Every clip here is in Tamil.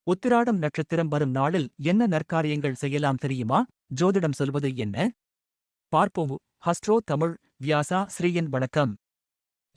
உத்திராடம் நட்சத்திரம் வரும் நாளில் என்ன நற்காரியங்கள் செய்யலாம் தெரியுமா? ஜோதிடம் சொல்வது என்ன? பார்ப்போம். ஹஸ்ட்ரோ தமிழ் வியாசா ஸ்ரீயன் வணக்கம்.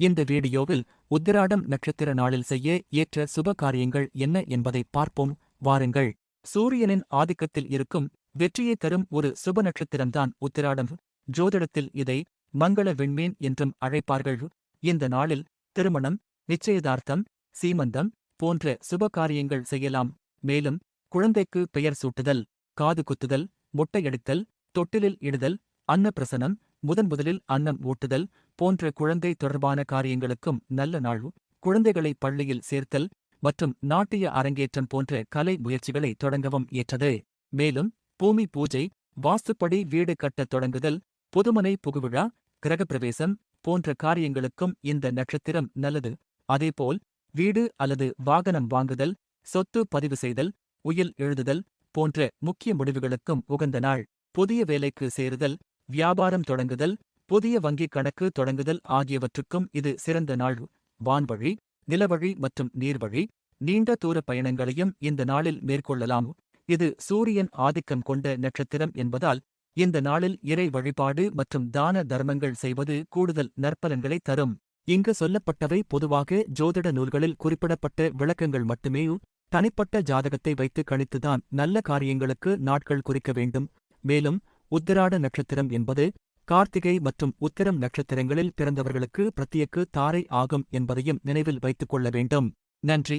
இந்த வீடியோவில் உத்திராடம் நட்சத்திர நாளில் செய்ய ஏற்ற சுப காரியங்கள் என்ன என்பதை பார்ப்போம். வாருங்கள். சூரியனின் ஆதிக்கத்தில் இருக்கும் வெற்றியை தரும் ஒரு சுப நட்சத்திரம்தான் உத்திராடம். ஜோதிடத்தில் இதை மங்கள விண்மீன் என்றும் அழைப்பார்கள். இந்த நாளில் திருமணம், நிச்சயதார்த்தம், சீமந்தம் போன்ற சுப காரியங்கள் செய்யலாம். மேலும் குழந்தைக்கு பெயர் சூட்டுதல், காது குத்துதல், மொட்டையடித்தல், தொட்டிலில் இடுதல், அன்னப்பிரசனம், முதலில் அன்னம் ஊட்டுதல் போன்ற குழந்தை தொடர்பான காரியங்களுக்கும் நல்ல நாள். குழந்தைகளை பள்ளியில் சேர்த்தல் மற்றும் நாட்டிய அரங்கேற்றம் போன்ற கலை முயற்சிகளை தொடங்கவும் ஏற்றது. மேலும் பூமி பூஜை, வாஸ்துப்படி வீடு கட்டத் தொடங்குதல், புதுமனை புகுவிழா, கிரகப்பிரவேசம் போன்ற காரியங்களுக்கும் இந்த நட்சத்திரம் நல்லது. அதேபோல் வீடு அல்லது வாகனம் வாங்குதல், சொத்து பதிவு செய்தல், உயில் எழுதுதல் போன்ற முக்கிய முடிவுகளுக்கும் உகந்த நாள். புதிய வேலைக்கு சேருதல், வியாபாரம் தொடங்குதல், புதிய வங்கிக் கணக்கு தொடங்குதல் ஆகியவற்றுக்கும் இது சிறந்த நாள். வான்வழி, நிலவழி மற்றும் நீர்வழி நீண்ட தூர பயணங்களையும் இந்த நாளில் மேற்கொள்ளலாம். இது சூரியன் ஆதிக்கம் கொண்ட நட்சத்திரம் என்பதால் இந்த நாளில் இறை வழிபாடு மற்றும் தான தர்மங்கள் செய்வது கூடுதல் நற்பலன்களை தரும். இங்கு சொல்லப்பட்டவை பொதுவாக ஜோதிட நூல்களில் குறிப்பிடப்பட்ட விளக்கங்கள் மட்டுமே. தனிப்பட்ட ஜாதகத்தை வைத்து கணித்துதான் நல்ல காரியங்களுக்கு நாட்கள் குறிக்க வேண்டும். மேலும் உத்திராட நட்சத்திரம் என்பது கார்த்திகை மற்றும் உத்திரம் நட்சத்திரங்களில் பிறந்தவர்களுக்கு பிரத்யேக தாரை ஆகும் என்பதையும் நினைவில் வைத்துக் கொள்ள வேண்டும். நன்றி.